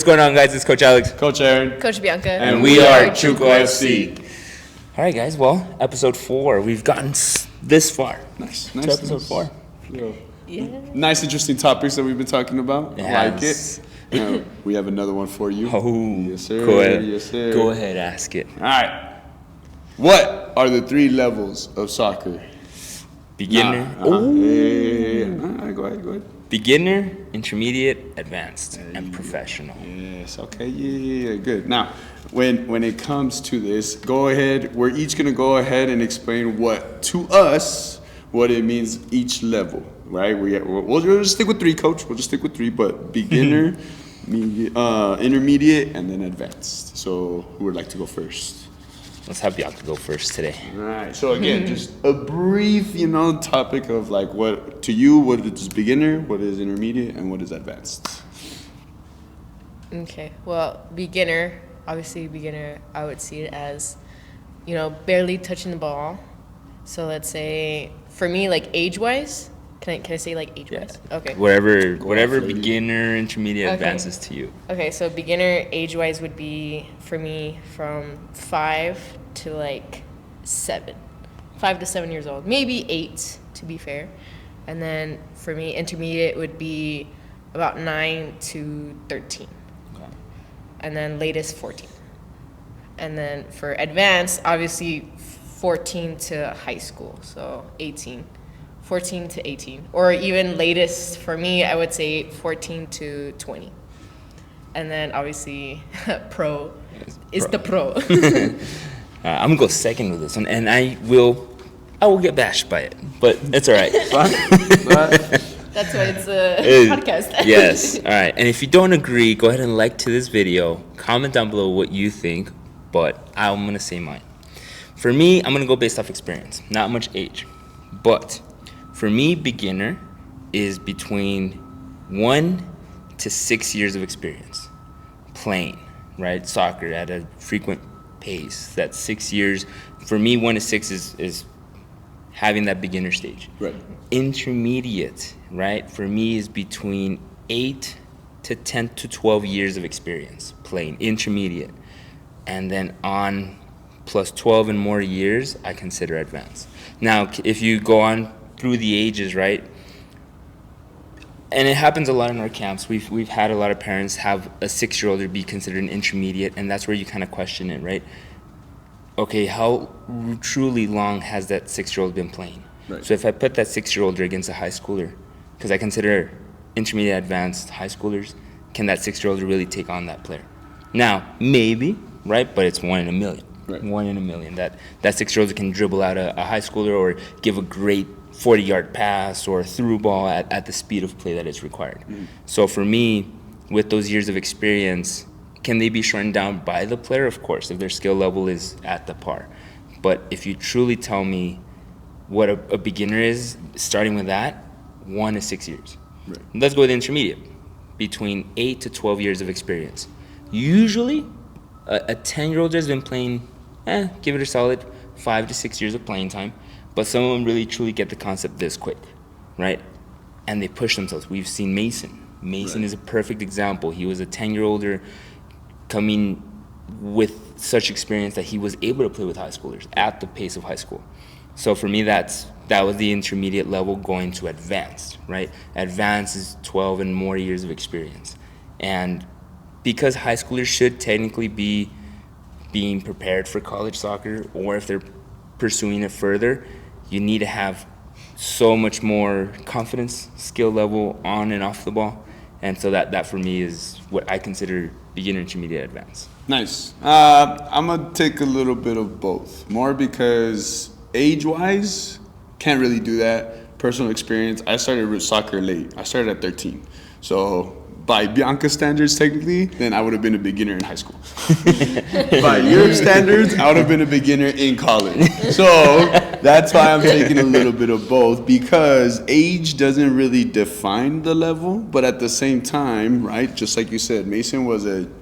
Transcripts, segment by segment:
What's going on, guys? It's Coach Alex. Coach Aaron. Coach Bianca. And we are Chuco FC. All right, guys. Well, episode 4. We've gotten this far. Nice. To episode 4. Yeah. Nice, interesting topics that we've been talking about. Yes. I like it. We have another one for you. Oh, yes, sir. Go ahead. Yes, sir. Go ahead, ask it. All right. What are the 3 levels of soccer? Beginner. All right, go ahead. Beginner, intermediate, advanced, and professional. Yes. Okay. Yeah. Good. Now, when it comes to this, go ahead. We're each gonna go ahead and explain what it means each level. Right. We'll just stick with 3, Coach. We'll just stick with 3. But beginner, intermediate, and then advanced. So, who would like to go first? Let's have Bianca go first today. All right. So again, just a brief, topic of like what is beginner, what is intermediate, and what is advanced. Okay. Well, beginner, I would see it as, barely touching the ball. So let's say for me, like age-wise, can I say like age-wise? Yeah. Okay. Whatever beginner, intermediate, Okay. advances to you. Okay. So beginner age-wise would be for me from 5 to like 7. 5 to 7 years old, maybe 8 to be fair. And then for me, intermediate would be about 9 to 13. Okay. And then latest 14. And then for advanced, obviously 14 to high school, so 18. 14 to 18. Or even latest for me, I would say 14 to 20. And then obviously pro is the pro. I'm gonna go second with this one, and I will get bashed by it, but it's all right. That's why it's a podcast. Yes. All right. And if you don't agree, go ahead and like to this video. Comment down below what you think, but I'm gonna say mine. For me, I'm gonna go based off experience, not much age. But for me, beginner is between 1 to 6 years of experience playing, right? Soccer at a frequent pace. That's 6 years. For me, 1 to 6 is having that beginner stage. Right. Intermediate, right, for me is between 8 to 10 to 12 years of experience playing. Intermediate. And then on plus 12 and more years, I consider advanced. Now, if you go on through the ages, right, and it happens a lot in our camps. We've had a lot of parents have a 6-year-old be considered an intermediate, and that's where you kind of question it, right? Okay, how truly long has that 6-year-old been playing? Right. So if I put that 6-year-old against a high schooler, because I consider intermediate, advanced high schoolers, can that 6-year-old really take on that player? Now, maybe, right? But it's 1 in a million. Right. 1 in a million. That 6-year-old can dribble out a high schooler or give a great 40-yard pass or through ball at the speed of play that is required. So for me, with those years of experience, can they be shortened down by the player? Of course, if their skill level is at the par. But if you truly tell me what a beginner is, starting with that, 1 to 6 years. Right. Let's go with intermediate, between 8 to 12 years of experience. Usually, a 10-year-old has been playing, give it a solid 5 to 6 years of playing time. But some of them really truly get the concept this quick, right? And they push themselves. We've seen Mason. Mason is a perfect example. He was a 10-year-older coming with such experience that he was able to play with high schoolers at the pace of high school. So for me, that was the intermediate level going to advanced, right? Advanced is 12 and more years of experience. And because high schoolers should technically be being prepared for college soccer, or if they're pursuing it further, you need to have so much more confidence, skill level on and off the ball. And so that for me is what I consider beginner, intermediate, advanced. Nice. I'm going to take a little bit of both. More because age-wise, can't really do that. Personal experience, I started with soccer late. I started at 13. So by Bianca standards, technically, then I would have been a beginner in high school. By your standards, I would have been a beginner in college. So That's why I'm taking a little bit of both, because age doesn't really define the level, but at the same time, right, just like you said, Mason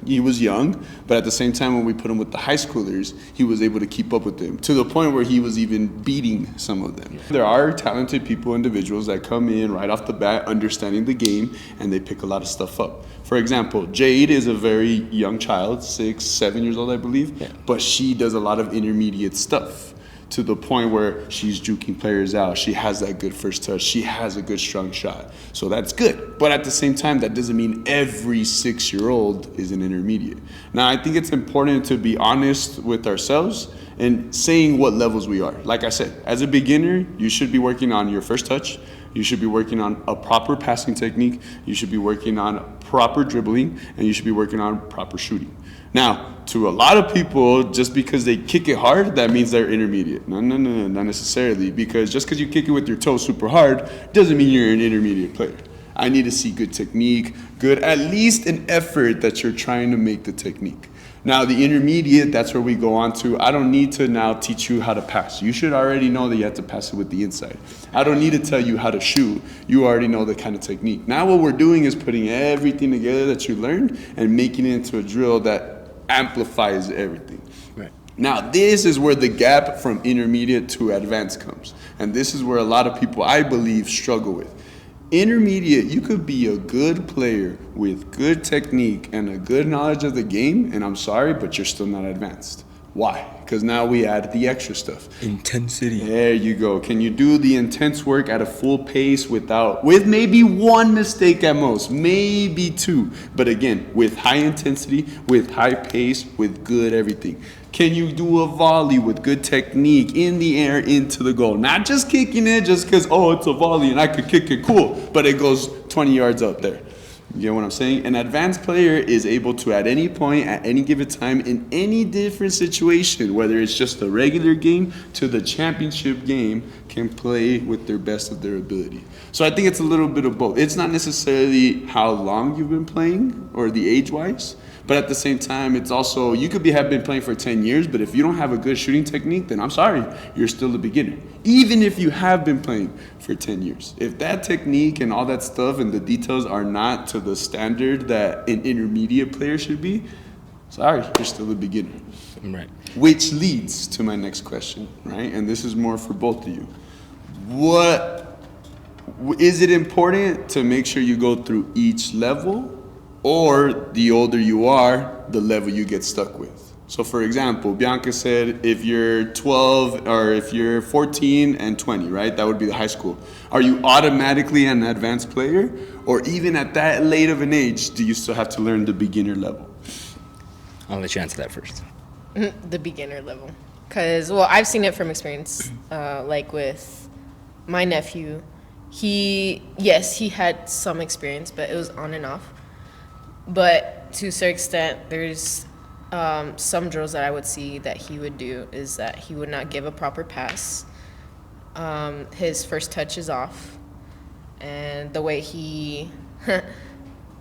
he was young, but at the same time when we put him with the high schoolers, he was able to keep up with them to the point where he was even beating some of them. There are talented people, individuals that come in right off the bat understanding the game, and they pick a lot of stuff up. For example, Jade is a very young child, 6, 7 years old, I believe, but she does a lot of intermediate stuff to the point where she's juking players out. She has that good first touch. She has a good strong shot. So that's good. But at the same time, that doesn't mean every 6-year-old is an intermediate. Now, I think it's important to be honest with ourselves and saying what levels we are. Like I said, as a beginner, you should be working on your first touch. You should be working on a proper passing technique. You should be working on proper dribbling, and you should be working on proper shooting. Now, to a lot of people, just because they kick it hard, that means they're intermediate. No, not necessarily, because just because you kick it with your toes super hard doesn't mean you're an intermediate player. I need to see good technique, at least an effort that you're trying to make the technique. Now, the intermediate, that's where we go on to, I don't need to now teach you how to pass. You should already know that you have to pass it with the inside. I don't need to tell you how to shoot. You already know the kind of technique. Now what we're doing is putting everything together that you learned and making it into a drill that amplifies everything. Right. Now, this is where the gap from intermediate to advanced comes. And this is where a lot of people, I believe, struggle with. Intermediate, you could be a good player with good technique and a good knowledge of the game, and I'm sorry, but you're still not advanced. Why? Because now we add the extra stuff. Intensity. There you go. Can you do the intense work at a full pace with maybe one mistake at most, maybe 2, but again, with high intensity, with high pace, with good everything. Can you do a volley with good technique in the air into the goal? Not just kicking it just because, it's a volley and I could kick it, cool, but it goes 20 yards out there. You get what I'm saying? An advanced player is able to, at any point, at any given time, in any different situation, whether it's just a regular game to the championship game, can play with their best of their ability. So I think it's a little bit of both. It's not necessarily how long you've been playing or the age-wise, but at the same time, it's also, you could have been playing for 10 years, but if you don't have a good shooting technique, then I'm sorry, you're still a beginner. Even if you have been playing for 10 years. If that technique and all that stuff and the details are not to the standard that an intermediate player should be, sorry, you're still a beginner. Right. Which leads to my next question, right? And this is more for both of you. Is it important to make sure you go through each level? Or the older you are, the level you get stuck with. So for example, Bianca said if you're 12 or if you're 14 and 20, right? That would be the high school. Are you automatically an advanced player? Or even at that late of an age, do you still have to learn the beginner level? I'll let you answer that first. The beginner level. Because, I've seen it from experience. Like with my nephew, he had some experience, but it was on and off. But to a certain extent, there's some drills that I would see that he would do is that he would not give a proper pass. His first touch is off. And the way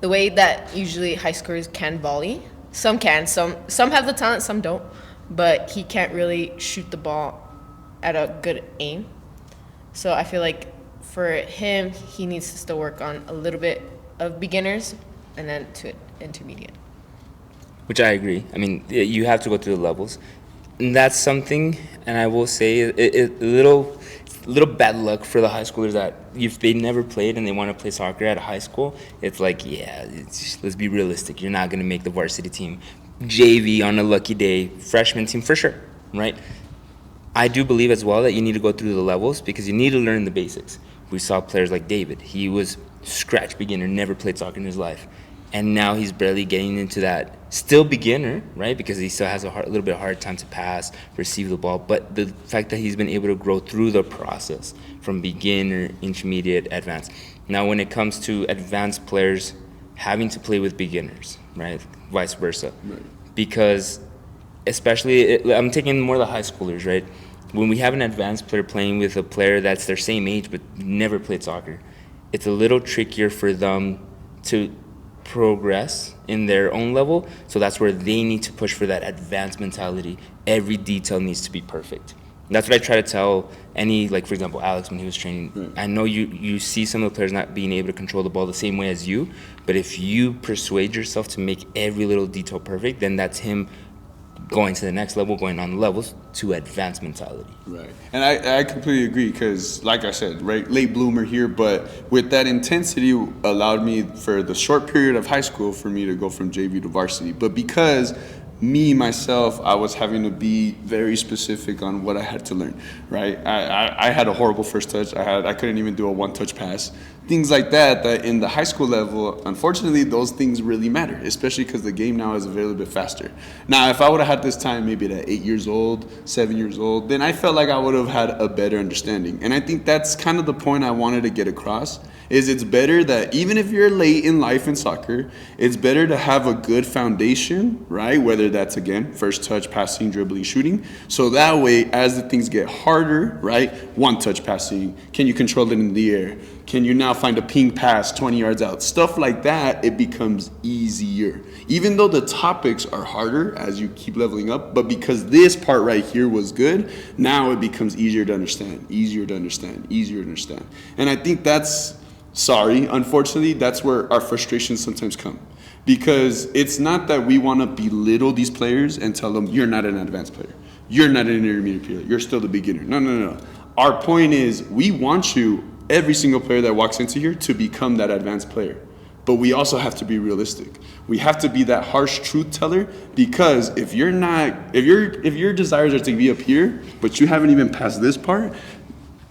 that usually high scorers can volley, some can, some have the talent, some don't, but he can't really shoot the ball at a good aim. So I feel like for him, he needs to still work on a little bit of beginners and then to intermediate. Which I agree. I mean, you have to go through the levels. And that's something, and I will say, a little bad luck for the high schoolers that if they never played and they want to play soccer at a high school, it's like, let's be realistic. You're not going to make the varsity team. JV on a lucky day, freshman team for sure, right? I do believe as well that you need to go through the levels because you need to learn the basics. We saw players like David. He was scratch beginner, never played soccer in his life. And now he's barely getting into that. Still beginner, right? Because he still has a little bit of hard time to pass, receive the ball. But the fact that he's been able to grow through the process from beginner, intermediate, advanced. Now, when it comes to advanced players having to play with beginners, right? Vice versa. Right. Because especially, I'm taking more of the high schoolers, right? When we have an advanced player playing with a player that's their same age but never played soccer, it's a little trickier for them to progress in their own level. So that's where they need to push for that advanced mentality. Every detail needs to be perfect. That's what I try to tell any, like, for example, Alex when he was training. Right. I know you see some of the players not being able to control the ball the same way as you, but if you persuade yourself to make every little detail perfect, then that's him going to the next level, going on levels to advanced mentality. Right. And I completely agree because, like I said, right, late bloomer here, but with that intensity allowed me for the short period of high school for me to go from JV to varsity. But because myself, I was having to be very specific on what I had to learn, right? I had a horrible first touch. I couldn't even do a one-touch pass. Things like that in the high school level, unfortunately, those things really matter, especially because the game now is a little bit faster. Now, if I would have had this time maybe at 8 years old, 7 years old, then I felt like I would have had a better understanding. And I think that's kind of the point I wanted to get across, is it's better that even if you're late in life in soccer, it's better to have a good foundation, right? Whether that's, again, first touch, passing, dribbling, shooting. So that way, as the things get harder, right? One touch passing, can you control it in the air? Can you now find a ping pass 20 yards out? Stuff like that, it becomes easier. Even though the topics are harder as you keep leveling up, but because this part right here was good, now it becomes easier to understand, easier to understand, easier to understand. And I think unfortunately, that's where our frustrations sometimes come. Because it's not that we want to belittle these players and tell them, you're not an advanced player. You're not an intermediate player. You're still the beginner. No. Our point is, we want you, every single player that walks into here, to become that advanced player. But we also have to be realistic. We have to be that harsh truth teller, because if your desires are to be up here, but you haven't even passed this part,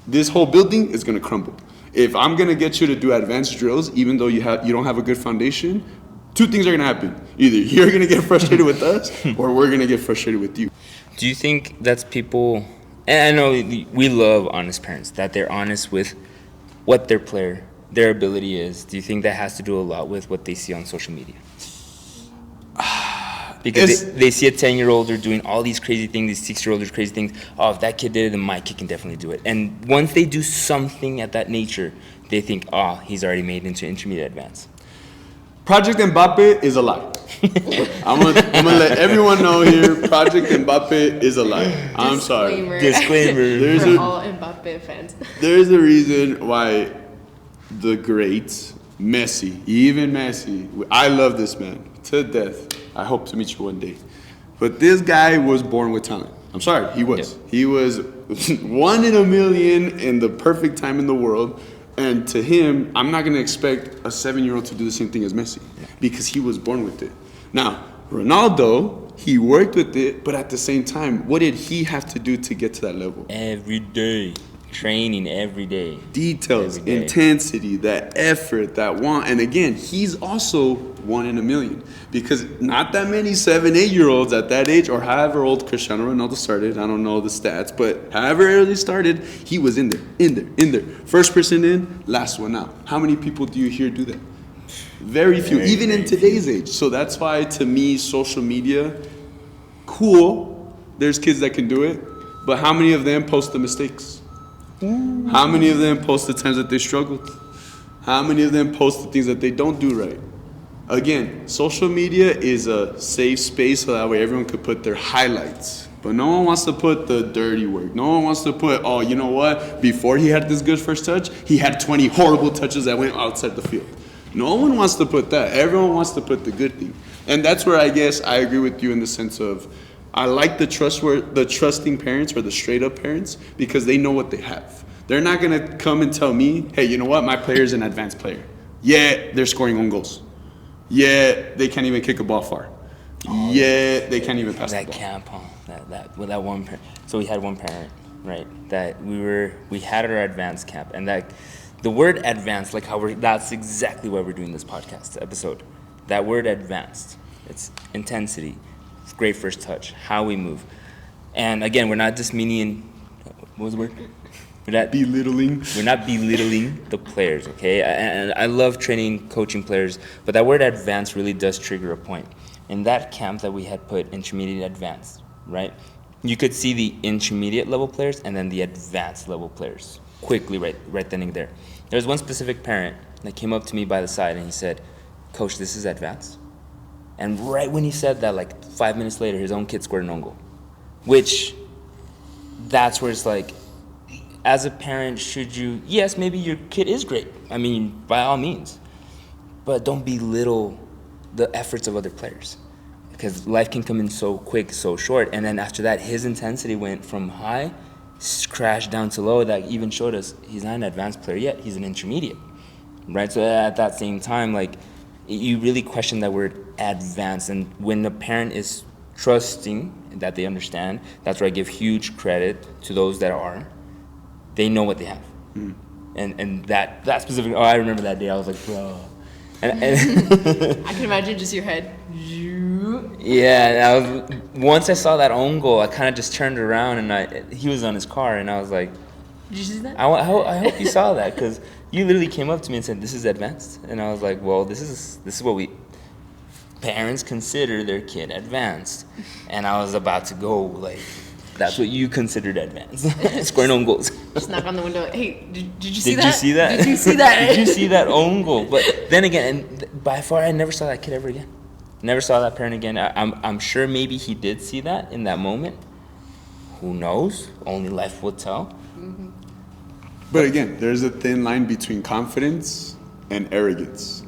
this whole building is going to crumble. If I'm going to get you to do advanced drills, even though you don't have a good foundation, two things are going to happen. Either you're going to get frustrated with us, or we're going to get frustrated with you. Do you think that's people, and I know we love honest parents, that they're honest with what their ability is. Do you think that has to do a lot with what they see on social media? Because they see a 10-year-old are doing all these crazy things, these 6-year-olds are crazy things. Oh, if that kid did it, then my kid can definitely do it. And once they do something at that nature, they think, oh, he's already made it into intermediate advance. Project Mbappe is a lie. I'm gonna let everyone know here, Project Mbappe is a lie. I'm sorry. Disclaimer. For all Mbappe fans. There's a reason why the great Messi, I love this man to death. I hope to meet you one day. But this guy was born with talent. I'm sorry, he was. Yep. He was 1 in a million in the perfect time in the world. And to him, I'm not going to expect a 7-year-old to do the same thing as Messi, because he was born with it. Now, Ronaldo, he worked with it, but at the same time, what did he have to do to get to that level? Every day. Training every day. Details, every day. Intensity, that effort, that want. And again, he's also 1 in a million, because not that many 7, 8-year-olds at that age, or however old Cristiano Ronaldo started, I don't know the stats, but however early started, he was in there. First person in, last one out. How many people do you hear do that? Very few, even in today's age. So that's why, to me, social media, cool, there's kids that can do it, but how many of them post the mistakes? How many of them post the times that they struggled? How many of them post the things that they don't do right? Again, social media is a safe space so that way everyone could put their highlights. But no one wants to put the dirty work. No one wants to put, oh, you know what? Before he had this good first touch, he had 20 horrible touches that went outside the field. No one wants to put that. Everyone wants to put the good thing. And that's where I guess I agree with you in the sense of, I like the trusting parents, or the straight up parents, because they know what they have. They're not going to come and tell me, hey, you know what? My player's an advanced player. Yeah, they're scoring own goals. Yeah, they can't even kick a ball far. Yeah, they can't even pass the ball. That camp, that one parent. So we had one parent, right? That we had our advanced camp, and that the word advanced, like how that's exactly why we're doing this podcast episode. That word advanced, it's intensity. It's great first touch, how we move. And again, we're not just meaning, what was the word? We're not belittling the players, okay? And I love training, coaching players, but that word advanced really does trigger a point. In that camp that we had put intermediate advanced, right? You could see the intermediate level players and then the advanced level players quickly right then and there. There was one specific parent that came up to me by the side and he said, Coach, this is advanced? And right when he said that, like 5 minutes later, his own kid scored an own goal, which that's where it's like, as a parent, should you, yes, maybe your kid is great. I mean, by all means. But don't belittle the efforts of other players. Because life can come in so quick, so short. And then after that, his intensity went from high, crashed down to low. That even showed us he's not an advanced player yet. He's an intermediate, right? So at that same time, like, you really question that word advanced. And when the parent is trusting that they understand, that's where I give huge credit to those that are. They know what they have. And that specific, I remember that day. I was like, bro. And I can imagine just your head. Yeah, once I saw that own goal, I kind of just turned around and he was on his car, and I was like, Did you see that? I hope you saw that, because you literally came up to me and said, this is advanced. And I was like, well, this is what parents consider their kid advanced. And I was about to go, like, that's what you considered advanced. Scoring own goals. Just knock on the window. Hey, did you see that? Did you see that? Did you see that? Did you see that own goal? But then again, and by far, I never saw that kid ever again. Never saw that parent again. I'm sure maybe he did see that in that moment. Who knows? Only life will tell. Mm-hmm. But again, there's a thin line between confidence and arrogance.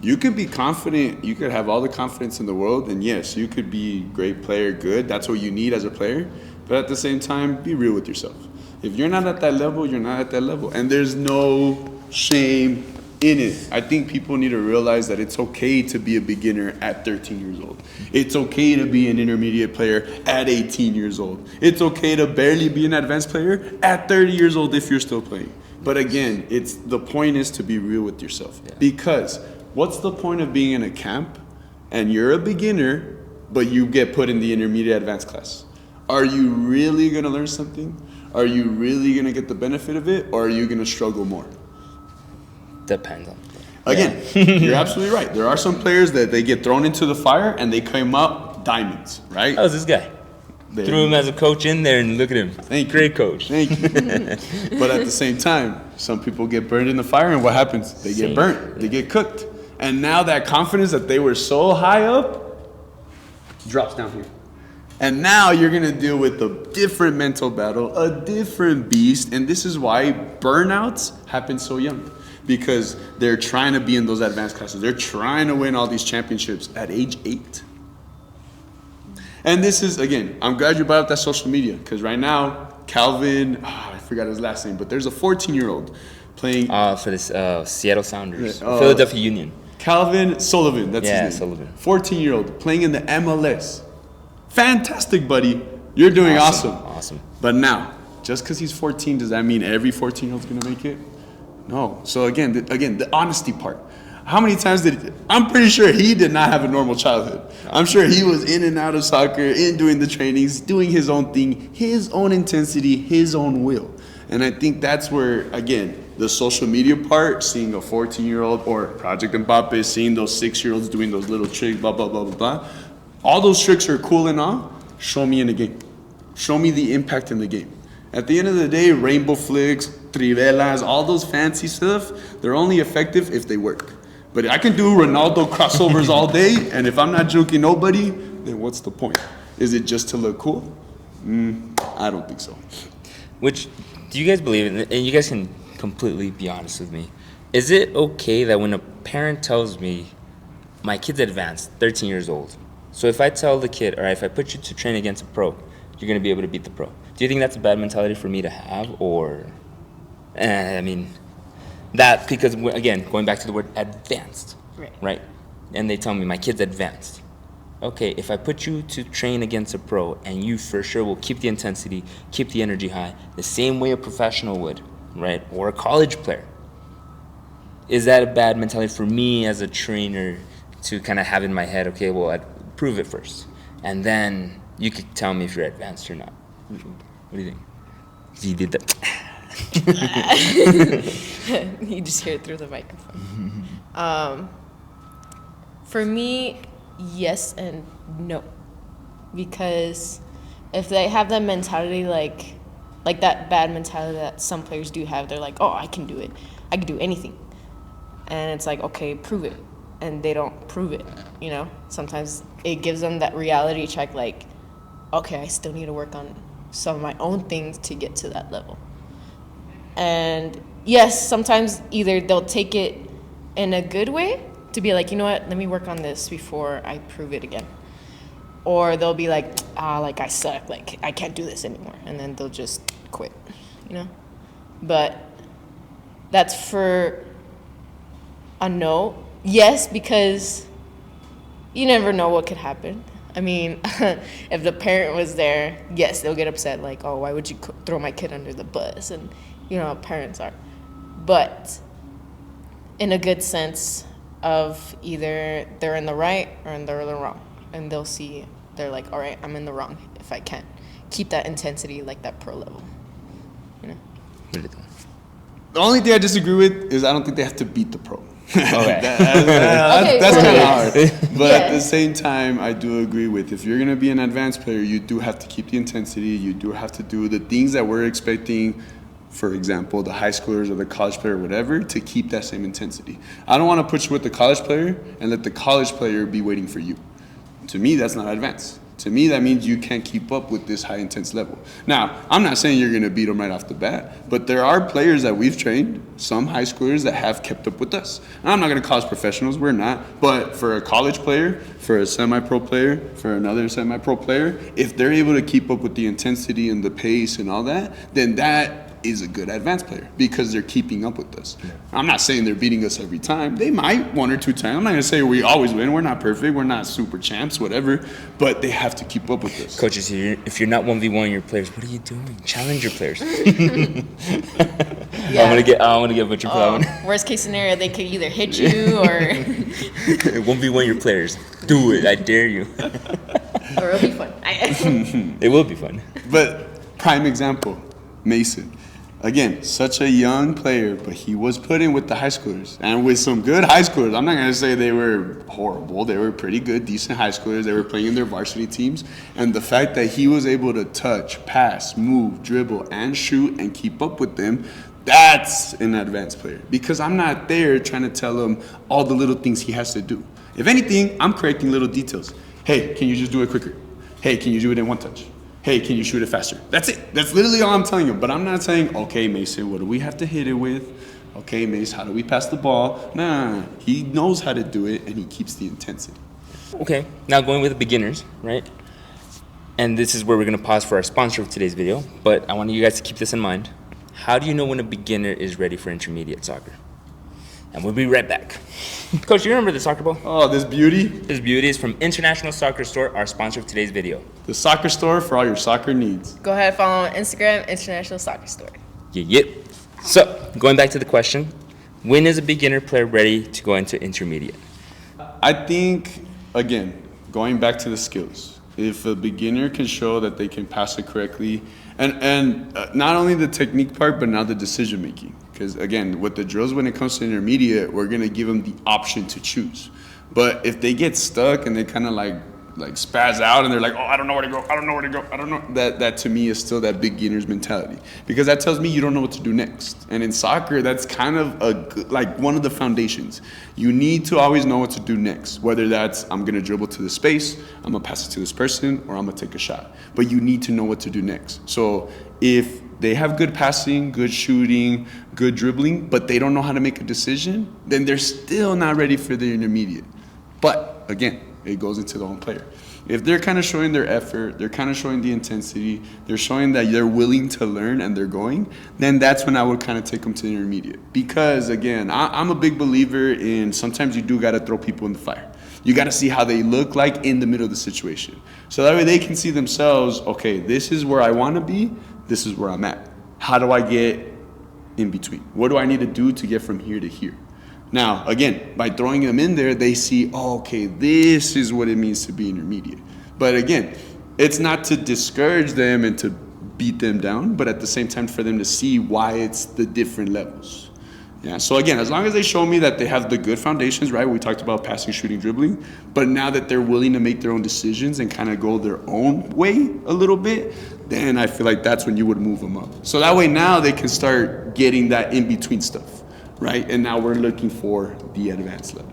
You could be confident, you could have all the confidence in the world, and yes, you could be a great player, good. That's what you need as a player. But at the same time, be real with yourself. If you're not at that level, you're not at that level. And there's no shame in it. I think people need to realize that it's okay to be a beginner at 13 years old. It's okay to be an intermediate player at 18 years old. It's okay to barely be an advanced player at 30 years old if you're still playing. But again, the point is to be real with yourself. Yeah. Because what's the point of being in a camp and you're a beginner, but you get put in the intermediate advanced class? Are you really going to learn something? Are you really going to get the benefit of it? Or are you going to struggle more? Depends on. Again, you're absolutely right. There are some players that they get thrown into the fire and they come up diamonds, right? That was this guy. Threw him as a coach in there, and look at him. Great coach. Thank you. But at the same time, some people get burned in the fire, and what happens? They get burnt. They get cooked. And now that confidence that they were so high up drops down here. And now you're going to deal with a different mental battle, a different beast. And this is why burnouts happen so young. Because they're trying to be in those advanced classes. They're trying to win all these championships at age 8. And this is, again, I'm glad you brought up that social media. Because right now, Calvin, I forgot his last name, but there's a 14-year-old playing. For this Seattle Sounders. Philadelphia Union. Calvin Sullivan, that's his name. Sullivan. 14-year-old playing in the MLS. Fantastic, buddy. You're doing awesome. Awesome. But now, just because he's 14, does that mean every 14-year-old's going to make it? No. So again, the honesty part. How many times I'm pretty sure he did not have a normal childhood. I'm sure he was in and out of soccer, in doing the trainings, doing his own thing, his own intensity, his own will. And I think that's where, again, the social media part, seeing a 14-year-old or Project Mbappe, seeing those 6-year-olds doing those little tricks, blah, blah, blah, blah, blah. All those tricks are cool and all. Show me in the game. Show me the impact in the game. At the end of the day, rainbow flicks, trivelas, all those fancy stuff, they're only effective if they work. But I can do Ronaldo crossovers all day, and if I'm not joking nobody, then what's the point? Is it just to look cool? I don't think so. Which, do you guys believe in, and you guys can completely be honest with me, is it okay that when a parent tells me, my kid's advanced, 13 years old, so if I tell the kid, all right, if I put you to train against a pro, you're going to be able to beat the pro. Do you think that's a bad mentality for me to have, or, I mean, that, because again, going back to the word advanced, right? And they tell me my kid's advanced. Okay, if I put you to train against a pro and you for sure will keep the intensity, keep the energy high, the same way a professional would, right? Or a college player. Is that a bad mentality for me as a trainer to kind of have in my head, okay, well, I'd prove it first. And then you could tell me if you're advanced or not. What do you think? You did that. You just hear it through the microphone. For me, yes and no, because if they have that mentality, like that bad mentality that some players do have, they're like, oh, I can do it, I can do anything, and it's like, okay, prove it, and they don't prove it. You know, sometimes it gives them that reality check, like, okay, I still need to work on some of my own things to get to that level. And yes, sometimes either they'll take it in a good way to be like, you know what, let me work on this before I prove it again. Or they'll be like, like I suck, like I can't do this anymore. And then they'll just quit, you know? But that's for a no. Yes, because you never know what could happen. I mean, if the parent was there, yes, they'll get upset, like, oh, why would you throw my kid under the bus? And you know how parents are. But in a good sense of either they're in the right or they're in the wrong. And they'll see, they're like, all right, I'm in the wrong if I can't keep that intensity like that pro level, you know? The only thing I disagree with is I don't think they have to beat the pro. Okay. That's kind of hard. But Yeah. at the same time, I do agree with if you're going to be an advanced player, you do have to keep the intensity. You do have to do the things that we're expecting, for example, the high schoolers or the college player or whatever, to keep that same intensity. I don't want to put you with the college player and let the college player be waiting for you. To me, that's not advanced. To me, that means you can't keep up with this high intense level. Now, I'm not saying you're going to beat them right off the bat, but there are players that we've trained, some high schoolers that have kept up with us. And I'm not going to call us professionals, we're not. But for a college player, for a semi-pro player, for another semi-pro player, if they're able to keep up with the intensity and the pace and all that, then that is a good advanced player because they're keeping up with us. I'm not saying they're beating us every time. They might one or two times. I'm not going to say we always win. We're not perfect. We're not super champs, whatever. But they have to keep up with us. Coaches, if you're not 1v1 your players, what are you doing? Challenge your players. Yeah. I want to get butchered for that one. Worst case scenario, they could either hit you or 1v1 your players. Do it. I dare you. or it'll be fun. It will be fun. But prime example, Mason. Again, such a young player, but he was put in with the high schoolers and with some good high schoolers. I'm not going to say they were horrible. They were pretty good, decent high schoolers. They were playing in their varsity teams. And the fact that he was able to touch, pass, move, dribble, and shoot and keep up with them, that's an advanced player. Because I'm not there trying to tell him all the little things he has to do. If anything, I'm correcting little details. Hey, can you just do it quicker? Hey, can you do it in one touch? Hey, can you shoot it faster? That's it. That's literally all I'm telling him. But I'm not saying, okay, Mason, what do we have to hit it with? Okay, Mace, how do we pass the ball? Nah. He knows how to do it, and he keeps the intensity. Okay, now going with the beginners, right? And this is where we're going to pause for our sponsor of today's video. But I want you guys to keep this in mind. How do you know when a beginner is ready for intermediate soccer? And we'll be right back. Coach, you remember the soccer ball? Oh, this beauty? This beauty is from International Soccer Store, our sponsor of today's video. The soccer store for all your soccer needs. Go ahead and follow on Instagram, International Soccer Store. Yep. So, going back to the question, when is a beginner player ready to go into intermediate? I think, again, going back to the skills, if a beginner can show that they can pass it correctly, and not only the technique part, but now the decision making. Because again, with the drills, when it comes to intermediate, we're gonna give them the option to choose. But if they get stuck and they kind of like spaz out and they're like, oh, I don't know where to go, I don't know where to go, I don't know. That to me is still that beginner's mentality. Because that tells me you don't know what to do next. And in soccer, that's kind of like one of the foundations. You need to always know what to do next. Whether that's I'm gonna dribble to the space, I'm gonna pass it to this person, or I'm gonna take a shot. But you need to know what to do next. So if they have good passing, good shooting, good dribbling, but they don't know how to make a decision, then they're still not ready for the intermediate. But again, it goes into the own player. If they're kind of showing their effort, they're kind of showing the intensity, they're showing that they're willing to learn and they're going, then that's when I would kind of take them to the intermediate. Because again, I'm a big believer in sometimes you do got to throw people in the fire. You got to see how they look like in the middle of the situation. So that way they can see themselves, okay, this is where I want to be, this is where I'm at. How do I get in between? What do I need to do to get from here to here? Now, again, by throwing them in there, they see, oh, okay, this is what it means to be intermediate. But again, it's not to discourage them and to beat them down, but at the same time for them to see why it's the different levels. Yeah, so again, as long as they show me that they have the good foundations, right? We talked about passing, shooting, dribbling, but now that they're willing to make their own decisions and kind of go their own way a little bit, then I feel like that's when you would move them up. So that way now they can start getting that in-between stuff, right? And now we're looking for the advanced level.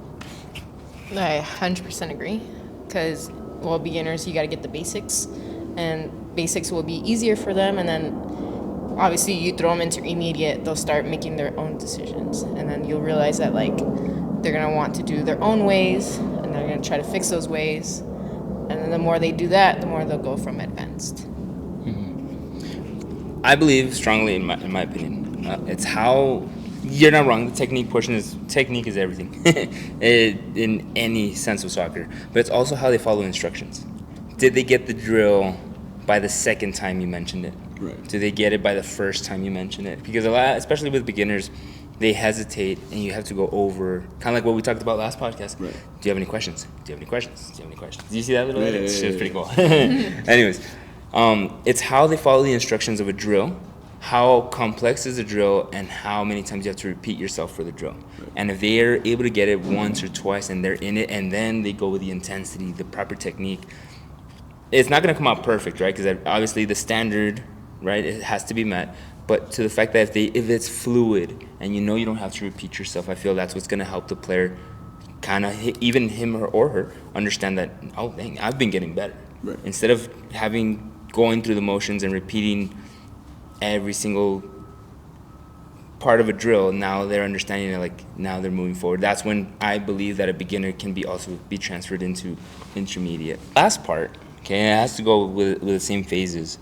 I 100% agree. Because, well, beginners, you got to get the basics. and basics will be easier for them, and then obviously you throw them into intermediate, they'll start making their own decisions, and then you'll realize that like they're gonna want to do their own ways, and they're gonna try to fix those ways, and then the more they do that, the more they'll go from advanced. I believe strongly, in my opinion, it's how you're not wrong. The technique is everything in any sense of soccer, but it's also how they follow instructions. Did they get the drill by the second time you mentioned it? Right. Do they get it by the first time you mention it? Because a lot, especially with beginners, they hesitate, and you have to go over, kind of like what we talked about last podcast. Right. Do you have any questions? Do you have any questions? Do you have any questions? Do you see that little edit? It's yeah, pretty cool. Anyways, it's how they follow the instructions of a drill, how complex is a drill, and how many times you have to repeat yourself for the drill. Right. And if they are able to get it once or twice, and they're in it, and then they go with the intensity, the proper technique, it's not going to come out perfect, right? Because obviously the standard, right, it has to be met. But to the fact that if it's fluid and you know you don't have to repeat yourself, I feel that's what's going to help the player kind of, even him or her, understand that, oh, dang, I've been getting better. Right. Instead of going through the motions and repeating every single part of a drill, now they're understanding it, like now they're moving forward. That's when I believe that a beginner can also be transferred into intermediate. Last part, okay, it has to go with the same phases.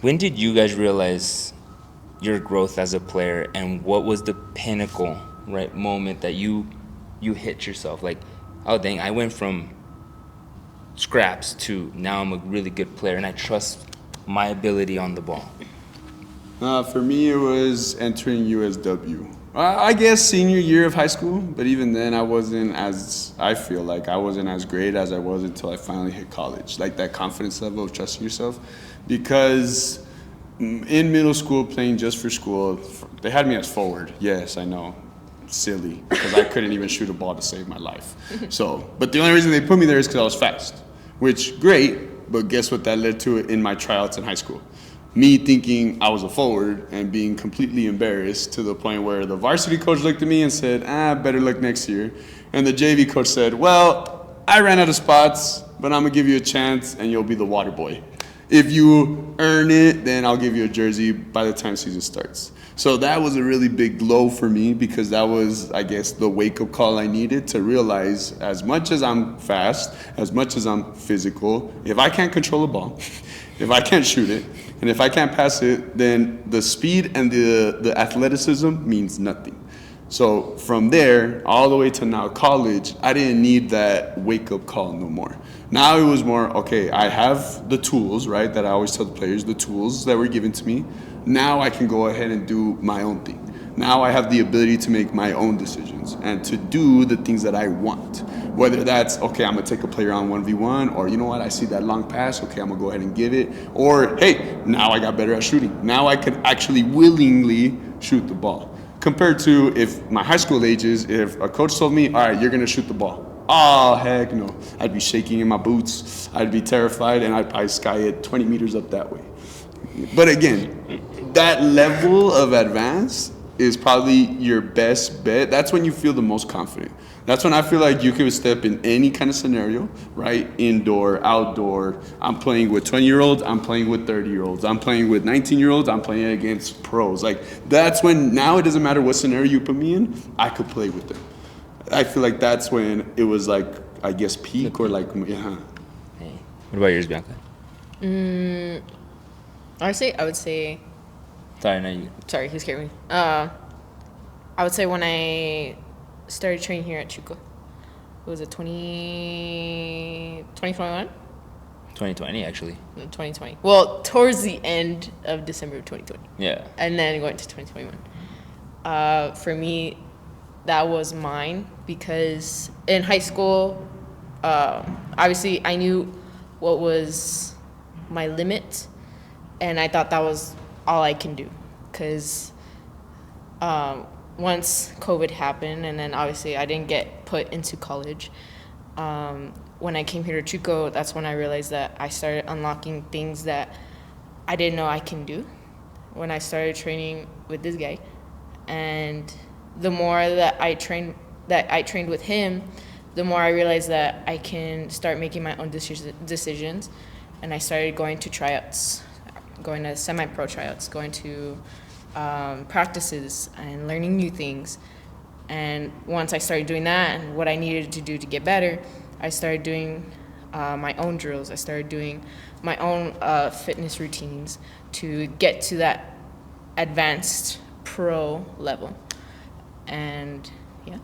When did you guys realize your growth as a player, and what was the pinnacle, right, moment that you hit yourself? Like, oh dang, I went from scraps to now I'm a really good player and I trust my ability on the ball. For me, it was entering USW. I guess senior year of high school, but even then I wasn't as great as I was until I finally hit college. Like that confidence level of trusting yourself. Because in middle school, playing just for school, they had me as forward. Yes, I know. Silly, because I couldn't even shoot a ball to save my life. But the only reason they put me there is because I was fast, which, great, but guess what that led to in my tryouts in high school? Me thinking I was a forward and being completely embarrassed to the point where the varsity coach looked at me and said, better luck next year. And the JV coach said, well, I ran out of spots, but I'm going to give you a chance and you'll be the water boy. If you earn it, then I'll give you a jersey by the time season starts. So that was a really big blow for me because that was, I guess, the wake-up call I needed to realize as much as I'm fast, as much as I'm physical, if I can't control a ball, if I can't shoot it, and if I can't pass it, then the speed and the athleticism means nothing. So from there, all the way to now college, I didn't need that wake-up call no more. Now it was more, okay, I have the tools, right, that I always tell the players, the tools that were given to me. Now I can go ahead and do my own thing. Now I have the ability to make my own decisions and to do the things that I want. Whether that's, okay, I'm going to take a player on 1v1, or you know what, I see that long pass, okay, I'm going to go ahead and give it. Or, hey, now I got better at shooting. Now I can actually willingly shoot the ball. Compared to if my high school ages, if a coach told me, all right, you're going to shoot the ball. Oh, heck no. I'd be shaking in my boots. I'd be terrified, and I'd probably sky it 20 meters up that way. But again, that level of advance is probably your best bet. That's when you feel the most confident. That's when I feel like you can step in any kind of scenario, right? Indoor, outdoor. I'm playing with 20-year-olds. I'm playing with 30-year-olds. I'm playing with 19-year-olds. I'm playing against pros. Like, that's when, now it doesn't matter what scenario you put me in, I could play with them. I feel like that's when it was like, I guess, peak or like, yeah. Hey. What about yours, Bianca? I would say. Sorry, no, you. Sorry, he scared me. I would say when I started training here at Chuco. Was it 2021? 2020, actually. 2020. Well, towards the end of December of 2020. Yeah. And then going to 2021. For me, that was mine because in high school, obviously I knew what was my limit, and I thought that was all I can do. Because once COVID happened, and then obviously I didn't get put into college, when I came here to Chuco, that's when I realized that I started unlocking things that I didn't know I can do when I started training with this guy. And the more that I trained with him, the more I realized that I can start making my own decisions. and I started going to tryouts, going to semi-pro tryouts, going to practices and learning new things. And once I started doing that and what I needed to do to get better, I started doing my own drills. I started doing my own fitness routines to get to that advanced pro level. And yeah.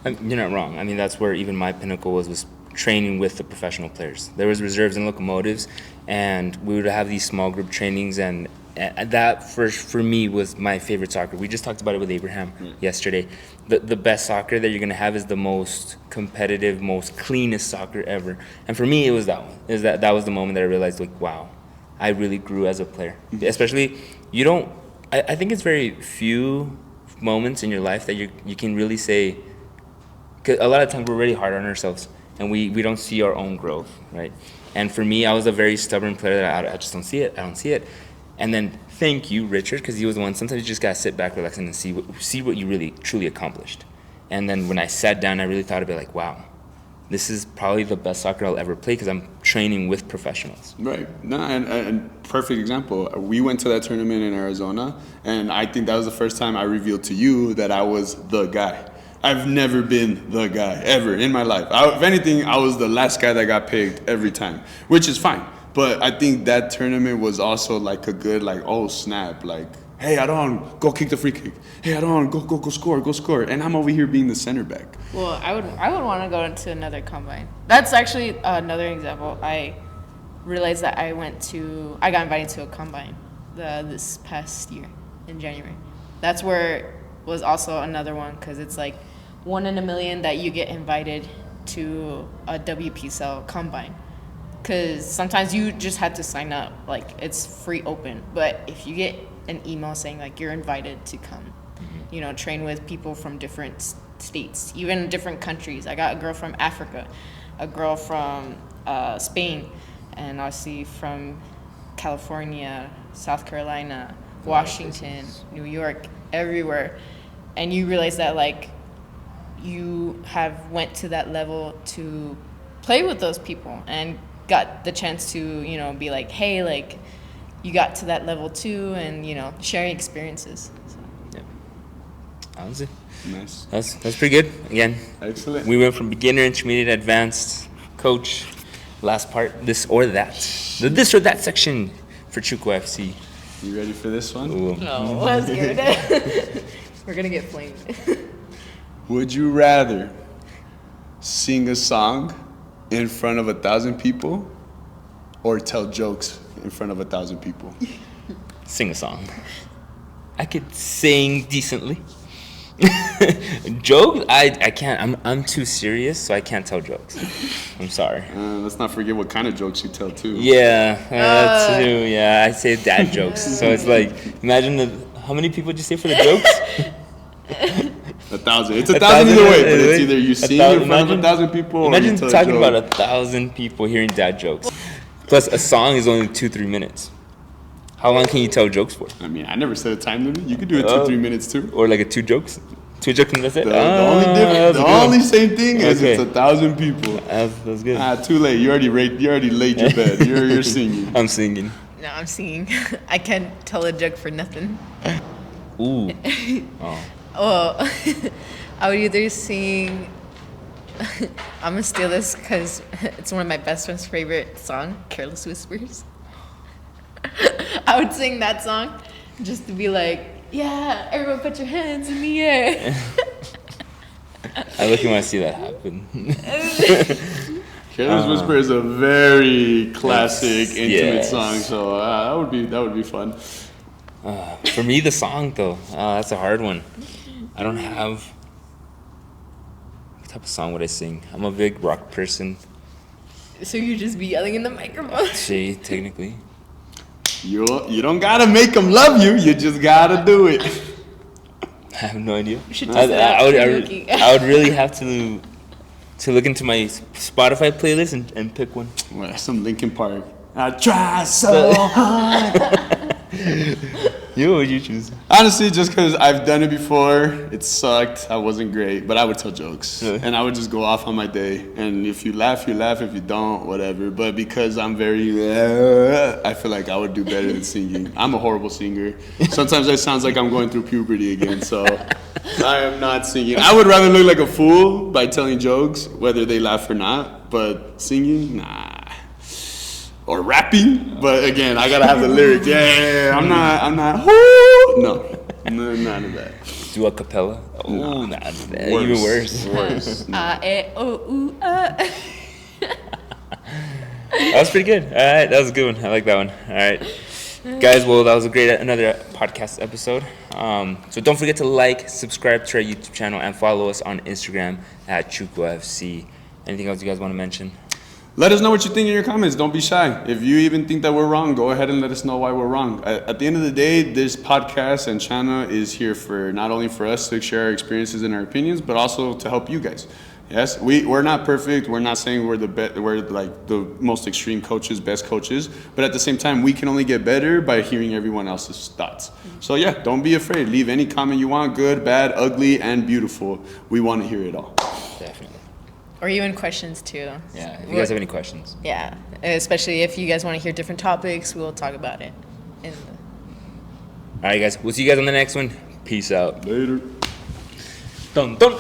You're not wrong. I mean, that's where even my pinnacle was training with the professional players. There was reserves and locomotives, and we would have these small group trainings, and that for me was my favorite soccer. We just talked about it with Abraham yesterday. The best soccer that you're gonna have is the most competitive, most cleanest soccer ever. And for me, it was that one. That was the moment that I realized, like, wow, I really grew as a player. Especially, I think it's very few moments in your life that you can really say, 'cause a lot of times we're really hard on ourselves and we don't see our own growth, right? And for me, I was a very stubborn player that I just don't see it. I don't see it. And then thank you, Richard, because he was the one. Sometimes you just gotta sit back, relax, and see what you really truly accomplished. And then when I sat down, I really thought about, like, wow, this is probably the best soccer I'll ever play because I'm training with professionals. Right. No, and perfect example. We went to that tournament in Arizona, and I think that was the first time I revealed to you that I was the guy. I've never been the guy ever in my life. If anything, I was the last guy that got picked every time, which is fine. But I think that tournament was also like a good, like, oh snap, like, hey, Aaron, go kick the free kick. Hey, Aaron, go score. And I'm over here being the center back. Well, I would want to go into another combine. That's actually another example. I realized that I got invited to a combine this past year in January. That's where was also another one, because it's like 1 in a million that you get invited to a WPSL combine. Because sometimes you just had to sign up, like it's free open. But if you get an email saying like you're invited to come, train with people from different states, even different countries. I got a girl from Africa, a girl from Spain, and obviously from California, South Carolina, Washington, New York, everywhere. And you realize that like you have went to that level to play with those people and got the chance to, be like, hey, like, you got to that level too, and, sharing experiences. So. Yeah. Honestly. Nice. That's pretty good. Again. Excellent. We went from beginner, intermediate, advanced, coach, last part, this or that. The this or that section for Chuco FC. You ready for this one? Ooh. No, that's good. We're going to get flamed. Would you rather sing a song in front of 1,000 people or tell jokes in front of 1,000 people? Sing a song. I could sing decently. Jokes? I can't. I'm too serious, so I can't tell jokes. I'm sorry. Let's not forget what kind of jokes you tell too. Yeah, that's too. Yeah, I say dad jokes. So it's like, imagine how many people did you say for the jokes? 1,000. It's 1,000 either way, but it's either you sing in front of 1,000 people or imagine you tell talking a joke. about 1,000 people hearing dad jokes. Plus, a song is only 2-3 minutes. How long can you tell jokes for? I mean, I never set a time limit. You could do it 2-3 minutes too. Or like a 2 jokes? 2 jokes and that's it? The only same thing is Okay. it's 1,000 people. That's good. Too late. You already laid your bed. You're singing. I'm singing. No, I'm singing. I can't tell a joke for nothing. Ooh. Oh. Well, I would either sing. I'm gonna steal this because it's one of my best friend's favorite song, "Careless Whispers." I would sing that song just to be like, "Yeah, everyone, put your hands in the air." I look want to see that happen. Careless Whisper is a very classic, intimate yes. song, so that would be fun. For me, the song though, that's a hard one. I don't have. What type of song would I sing? I'm a big rock person. So you just be yelling in the microphone. See, technically. You don't gotta make them love you. You just gotta do it. I have no idea. You should test it out. I would really have to look into my Spotify playlist and pick one. Well, some Linkin Park. I try so hard. You, what would you choose? Honestly, just because I've done it before, it sucked. I wasn't great, but I would tell jokes. Really? And I would just go off on my day. And if you laugh, you laugh. If you don't, whatever. But because I'm very, I feel like I would do better than singing. I'm a horrible singer. Sometimes it sounds like I'm going through puberty again, so I am not singing. I would rather look like a fool by telling jokes, whether they laugh or not. But singing, nah. Or rapping, but again, I gotta have the lyrics. Yeah, I'm not. No, none of that. Do a cappella? Oh, nah, even worse. Worse. No. That was pretty good. All right, that was a good one. I like that one. All right, guys. Well, that was another podcast episode. So don't forget to like, subscribe to our YouTube channel, and follow us on Instagram at ChucoFC. Anything else you guys want to mention? Let us know what you think in your comments. Don't be shy. If you even think that we're wrong, go ahead and let us know why we're wrong. At the end of the day, this podcast and channel is here for not only for us to share our experiences and our opinions, but also to help you guys. Yes, we're not perfect. We're not saying we're we're like the most extreme coaches, best coaches. But at the same time, we can only get better by hearing everyone else's thoughts. So yeah, don't be afraid. Leave any comment you want, good, bad, ugly, and beautiful. We want to hear it all. Definitely. Or even questions too. Yeah, if you guys have any questions. Yeah, especially if you guys want to hear different topics, we'll talk about it. All right, guys. We'll see you guys on the next one. Peace out. Later. Dun, dun.